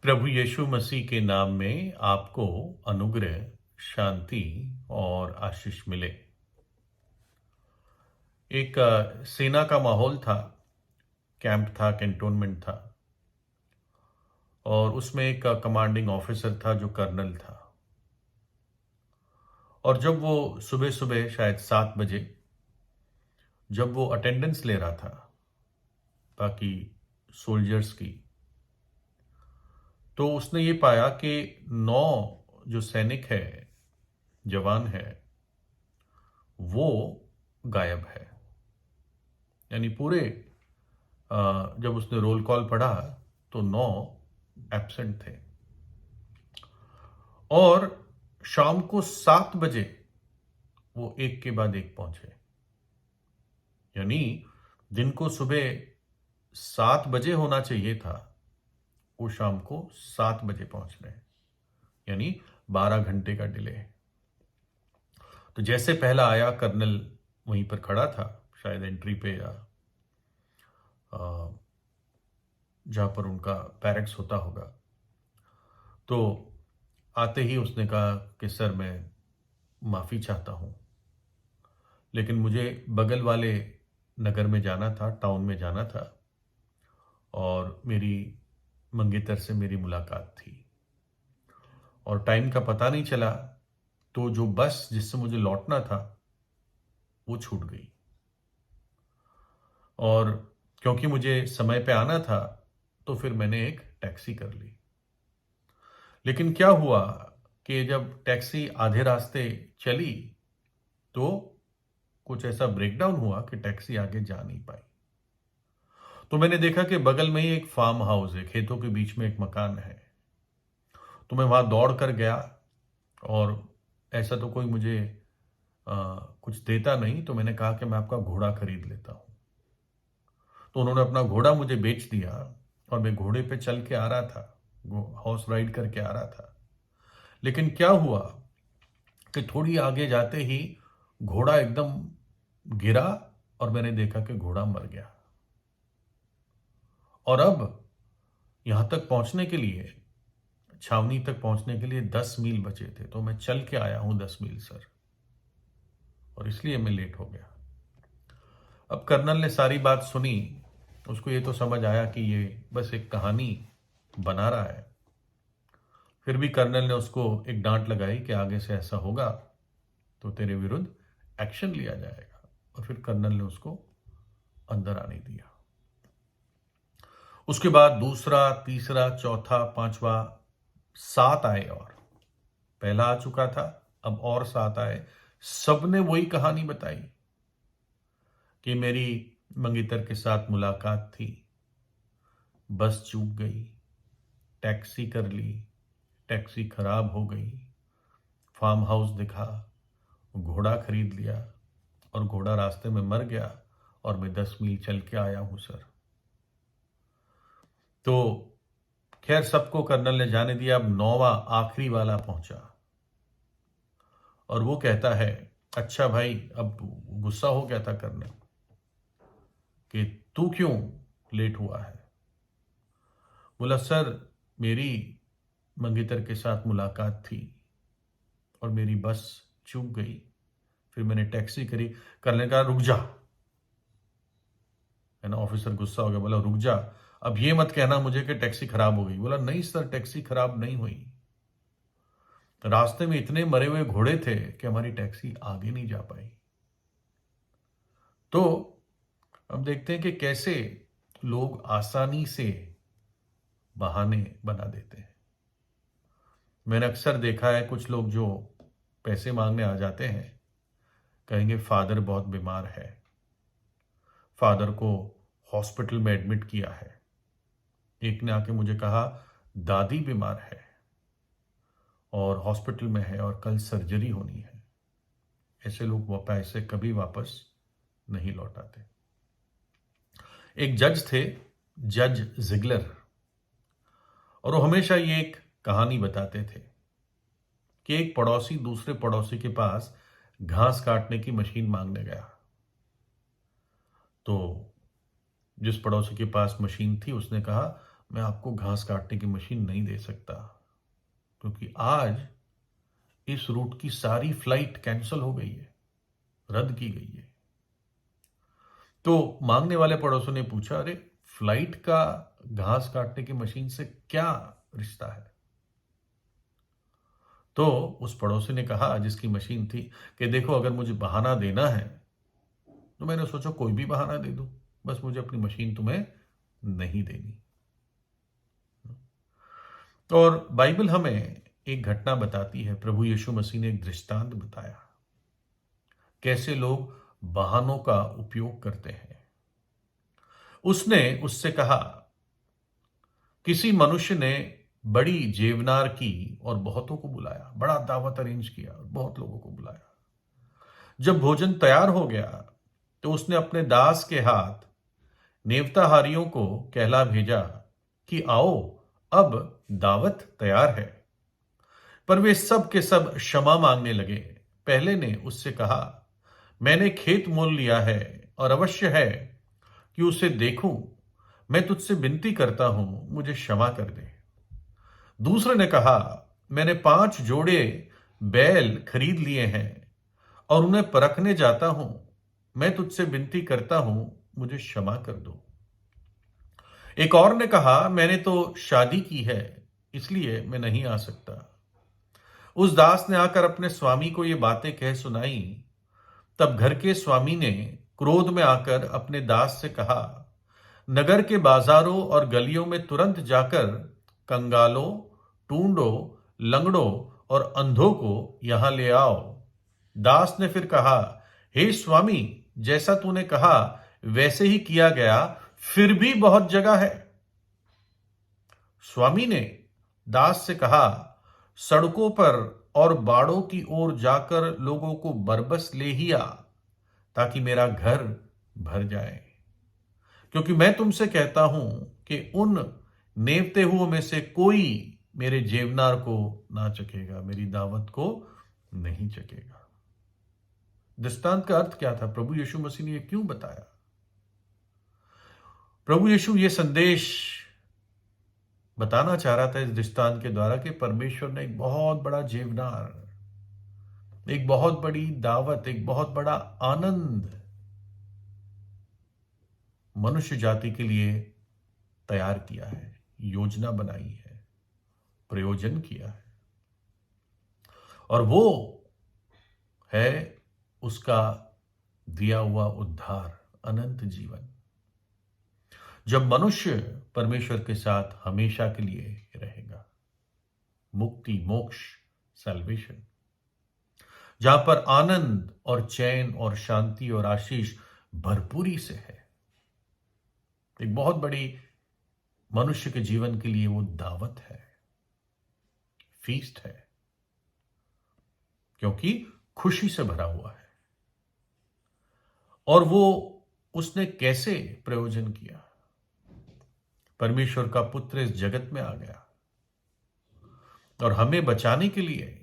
प्रभु यीशु मसीह के नाम में आपको अनुग्रह, शांति और आशीष मिले। एक सेना का माहौल था, कैंप था, कैंटोनमेंट था और उसमें एक कमांडिंग ऑफिसर था जो कर्नल था। और जब वो सुबह सुबह शायद 7 बजे जब वो अटेंडेंस ले रहा था बाकी सोल्जर्स की, तो उसने ये पाया कि 9 जो सैनिक है, जवान है, वो गायब है। यानी पूरे जब उसने रोल कॉल पढ़ा तो 9 एब्सेंट थे। और शाम को 7 बजे वो एक के बाद एक पहुंचे। यानी दिन को सुबह 7 बजे होना चाहिए था, वो शाम को 7 बजे पहुंच रहे हैं। यानी 12 घंटे का डिले। तो जैसे पहला आया, कर्नल वहीं पर खड़ा था, शायद एंट्री पे या जहां पर उनका बैरक्स होता होगा। तो आते ही उसने कहा कि सर, मैं माफ़ी चाहता हूं, लेकिन मुझे बगल वाले नगर में जाना था, टाउन में जाना था और मेरी मंगेतर से मेरी मुलाकात थी और टाइम का पता नहीं चला, तो जो बस जिससे मुझे लौटना था वो छूट गई। और क्योंकि मुझे समय पे आना था तो फिर मैंने एक टैक्सी कर ली। लेकिन क्या हुआ कि जब टैक्सी आधे रास्ते चली तो कुछ ऐसा ब्रेकडाउन हुआ कि टैक्सी आगे जा नहीं पाई। तो मैंने देखा कि बगल में ही एक फार्म हाउस है, खेतों के बीच में एक मकान है। तो मैं वहां दौड़ कर गया और ऐसा तो कोई मुझे कुछ देता नहीं, तो मैंने कहा कि मैं आपका घोड़ा खरीद लेता हूं। तो उन्होंने अपना घोड़ा मुझे बेच दिया और मैं घोड़े पे चल के आ रहा था, हॉर्स राइड करके आ रहा था। लेकिन क्या हुआ कि थोड़ी आगे जाते ही घोड़ा एकदम गिरा और मैंने देखा कि घोड़ा मर गया। और अब यहां तक पहुंचने के लिए, छावनी तक पहुंचने के लिए 10 मील बचे थे, तो मैं चल के आया हूं 10 मील सर, और इसलिए मैं लेट हो गया। अब कर्नल ने सारी बात सुनी। उसको ये तो समझ आया कि ये बस एक कहानी बना रहा है। फिर भी कर्नल ने उसको एक डांट लगाई कि आगे से ऐसा होगा तो तेरे विरुद्ध एक्शन लिया जाएगा। और फिर कर्नल ने उसको अंदर आने दिया। उसके बाद दूसरा, तीसरा, चौथा, पांचवा, 7 आए और पहला आ चुका था, अब और 7 आए। सबने वही कहानी बताई कि मेरी मंगेतर के साथ मुलाकात थी, बस चूक गई, टैक्सी कर ली, टैक्सी खराब हो गई, फार्म हाउस दिखा, घोड़ा खरीद लिया और घोड़ा रास्ते में मर गया और मैं 10 मील चल के आया हूं सर। तो खैर सबको कर्नल ने जाने दिया। अब 9वां आखिरी वाला पहुंचा और वो कहता है, अच्छा भाई, अब गुस्सा हो गया था कर्नल कि तू क्यों लेट हुआ है। बोला सर, मेरी मंगेतर के साथ मुलाकात थी और मेरी बस चूक गई, फिर मैंने टैक्सी करी। कर्नल ने कहा रुक जा। है ना, ऑफिसर गुस्सा हो गया, बोला रुक जा, अब ये मत कहना मुझे कि टैक्सी खराब हो गई। बोला नहीं सर, टैक्सी खराब नहीं हुई, रास्ते में इतने मरे हुए घोड़े थे कि हमारी टैक्सी आगे नहीं जा पाई। तो अब देखते हैं कि कैसे लोग आसानी से बहाने बना देते हैं। मैंने अक्सर देखा है कुछ लोग जो पैसे मांगने आ जाते हैं, कहेंगे फादर बहुत बीमार है, फादर को हॉस्पिटल में एडमिट किया है। एक ने आके मुझे कहा दादी बीमार है और हॉस्पिटल में है और कल सर्जरी होनी है। ऐसे लोग वो पैसे कभी वापस नहीं लौटाते। एक जज थे, जज जिगलर, और वो हमेशा ये एक कहानी बताते थे कि एक पड़ोसी दूसरे पड़ोसी के पास घास काटने की मशीन मांगने गया। तो जिस पड़ोसी के पास मशीन थी उसने कहा मैं आपको घास काटने की मशीन नहीं दे सकता, क्योंकि आज इस रूट की सारी फ्लाइट कैंसिल हो गई है, रद्द की गई है। तो मांगने वाले पड़ोसियों ने पूछा, अरे फ्लाइट का घास काटने की मशीन से क्या रिश्ता है? तो उस पड़ोसी ने कहा, जिसकी मशीन थी, कि देखो, अगर मुझे बहाना देना है तो मैंने सोचा कोई भी बहाना दे दूं, बस मुझे अपनी मशीन तुम्हें नहीं देनी। और बाइबल हमें एक घटना बताती है, प्रभु यीशु मसीह ने एक दृष्टांत बताया, कैसे लोग बहानों का उपयोग करते हैं। उसने उससे कहा, किसी मनुष्य ने बड़ी जेवनार की और बहुतों को बुलाया, बड़ा दावत अरेंज किया और बहुत लोगों को बुलाया। जब भोजन तैयार हो गया तो उसने अपने दास के हाथ नेवताहारियों को कहला भेजा कि आओ, अब दावत तैयार है। पर वे सब के सब क्षमा मांगने लगे। पहले ने उससे कहा, मैंने खेत मोल लिया है और अवश्य है कि उसे देखूं। मैं तुझसे विनती करता हूं, मुझे क्षमा कर दे। दूसरे ने कहा, मैंने 5 जोड़े बैल खरीद लिए हैं और उन्हें परखने जाता हूं। मैं तुझसे विनती करता हूं, मुझे क्षमा कर दो। एक और ने कहा, मैंने तो शादी की है, इसलिए मैं नहीं आ सकता। उस दास ने आकर अपने स्वामी को ये बातें कह सुनाई। तब घर के स्वामी ने क्रोध में आकर अपने दास से कहा, नगर के बाजारों और गलियों में तुरंत जाकर कंगालों, टूंडों, लंगड़ों और अंधों को यहां ले आओ। दास ने फिर कहा, हे स्वामी, जैसा तूने कहा वैसे ही किया गया, फिर भी बहुत जगह है। स्वामी ने दास से कहा, सड़कों पर और बाड़ों की ओर जाकर लोगों को बरबस ले ही आ, ताकि मेरा घर भर जाए। क्योंकि मैं तुमसे कहता हूं कि उन नेवते हुओं में से कोई मेरे जेवनार को ना चखेगा, मेरी दावत को नहीं चखेगा। दृष्टांत का अर्थ क्या था? प्रभु यीशु मसीह ने यह क्यों बताया? प्रभु यीशु ये संदेश बताना चाह रहा था इस दृष्टांत के द्वारा कि परमेश्वर ने एक बहुत बड़ा जेवनार, एक बहुत बड़ी दावत, एक बहुत बड़ा आनंद मनुष्य जाति के लिए तैयार किया है, योजना बनाई है, प्रयोजन किया है। और वो है उसका दिया हुआ उद्धार, अनंत जीवन, जब मनुष्य परमेश्वर के साथ हमेशा के लिए रहेगा। मुक्ति, मोक्ष, सैल्वेशन, जहां पर आनंद और चैन और शांति और आशीष भरपूरी से है। एक बहुत बड़ी मनुष्य के जीवन के लिए वो दावत है, फीस्ट है, क्योंकि खुशी से भरा हुआ है। और वो उसने कैसे प्रयोजन किया? परमेश्वर का पुत्र इस जगत में आ गया और हमें बचाने के लिए,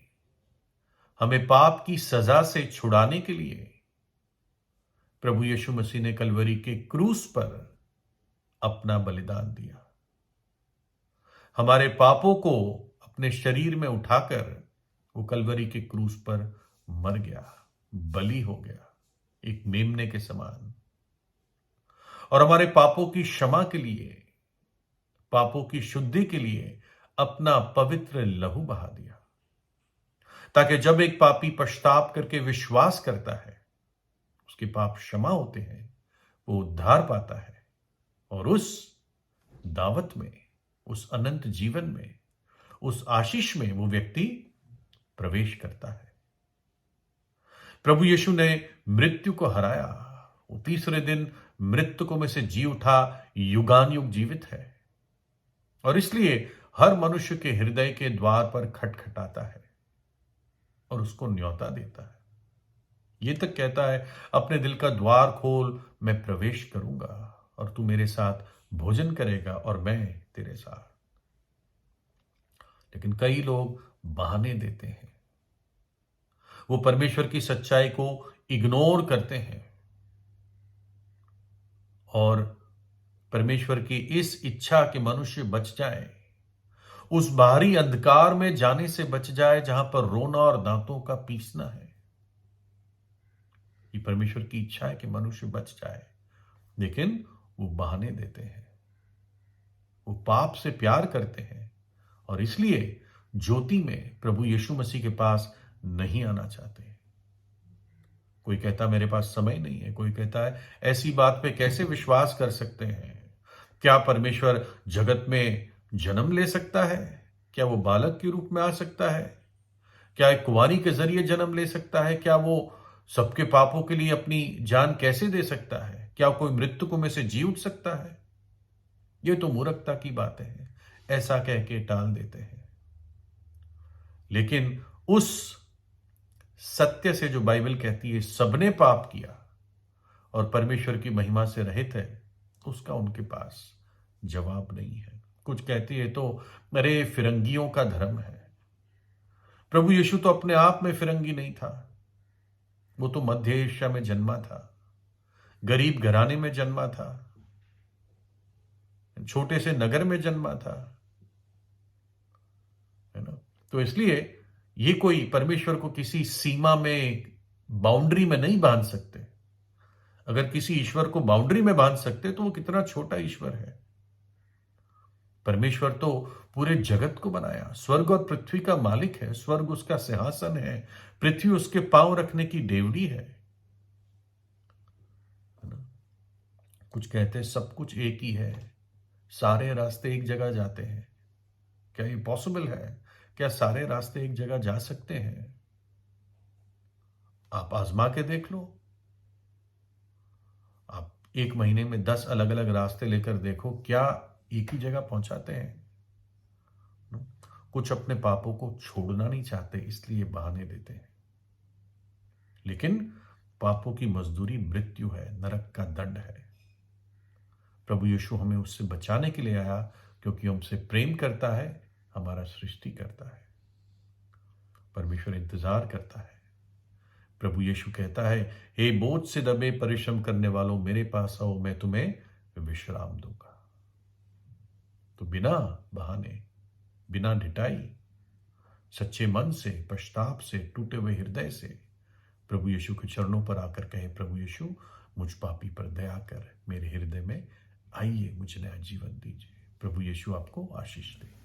हमें पाप की सजा से छुड़ाने के लिए प्रभु यीशु मसीह ने कलवरी के क्रूस पर अपना बलिदान दिया। हमारे पापों को अपने शरीर में उठाकर वो कलवरी के क्रूस पर मर गया, बलि हो गया, एक मेमने के समान। और हमारे पापों की क्षमा के लिए, पापों की शुद्धि के लिए अपना पवित्र लहू बहा दिया, ताकि जब एक पापी पश्चाताप करके विश्वास करता है, उसके पाप क्षमा होते हैं, वो उद्धार पाता है और उस दावत में, उस अनंत जीवन में, उस आशीष में वो व्यक्ति प्रवेश करता है। प्रभु यीशु ने मृत्यु को हराया, वो तीसरे दिन मृतकों में से जी उठा, युगान युग जीवित है और इसलिए हर मनुष्य के हृदय के द्वार पर खटखटाता है और उसको न्योता देता है। ये तक कहता है, अपने दिल का द्वार खोल, मैं प्रवेश करूंगा और तू मेरे साथ भोजन करेगा और मैं तेरे साथ। लेकिन कई लोग बहाने देते हैं, वो परमेश्वर की सच्चाई को इग्नोर करते हैं और परमेश्वर की इस इच्छा कि मनुष्य बच जाए, उस बाहरी अंधकार में जाने से बच जाए जहां पर रोना और दांतों का पीसना है। ये परमेश्वर की इच्छा है कि मनुष्य बच जाए, लेकिन वो बहाने देते हैं, वो पाप से प्यार करते हैं और इसलिए ज्योति में प्रभु यीशु मसीह के पास नहीं आना चाहते। कोई कहता मेरे पास समय नहीं है, कोई कहता है ऐसी बात पे कैसे विश्वास कर सकते हैं? क्या परमेश्वर जगत में जन्म ले सकता है? क्या वो बालक के रूप में आ सकता है? क्या एक कुंवारी के जरिए जन्म ले सकता है? क्या वो सबके पापों के लिए अपनी जान कैसे दे सकता है? क्या कोई मृतकों में से जी उठ सकता है? ये तो मूर्खता की बातें हैं, ऐसा कह के टाल देते हैं। लेकिन उस सत्य से जो बाइबल कहती है सबने पाप किया और परमेश्वर की महिमा से रहित है, उसका उनके पास जवाब नहीं है। कुछ कहती है तो अरे फिरंगियों का धर्म है। प्रभु यीशु तो अपने आप में फिरंगी नहीं था, वो तो मध्य एशिया में जन्मा था, गरीब घराने में जन्मा था, छोटे से नगर में जन्मा था, है ना। तो इसलिए ये कोई परमेश्वर को किसी सीमा में, बाउंड्री में नहीं बांध सकते। अगर किसी ईश्वर को बाउंड्री में बांध सकते तो वो कितना छोटा ईश्वर है। परमेश्वर तो पूरे जगत को बनाया, स्वर्ग और पृथ्वी का मालिक है, स्वर्ग उसका सिंहासन है, पृथ्वी उसके पांव रखने की डेवड़ी है ना? कुछ कहते हैं सब कुछ एक ही है, सारे रास्ते एक जगह जाते हैं। क्या ये पॉसिबल है? क्या सारे रास्ते एक जगह जा सकते हैं? आप आजमा के देख लो। आप एक महीने में 10 अलग अलग रास्ते लेकर देखो, क्या एक ही जगह पहुंचाते हैं? कुछ अपने पापों को छोड़ना नहीं चाहते, इसलिए बहाने देते हैं। लेकिन पापों की मजदूरी मृत्यु है, नरक का दंड है। प्रभु यीशु हमें उससे बचाने के लिए आया, क्योंकि हमसे प्रेम करता है, हमारा सृष्टि करता है। परमेश्वर इंतजार करता है। प्रभु यीशु कहता है, हे बोझ से दबे परिश्रम करने वालों मेरे पास आओ, मैं तुम्हें विश्राम दूंगा। तो बिना बहाने, बिना ढिठाई, सच्चे मन से, पश्चाताप से, टूटे हुए हृदय से प्रभु यीशु के चरणों पर आकर कहे, प्रभु यीशु मुझ पापी पर दया कर, मेरे हृदय में आइए, मुझे नया जीवन दीजिए। प्रभु यीशु आपको आशीष दे।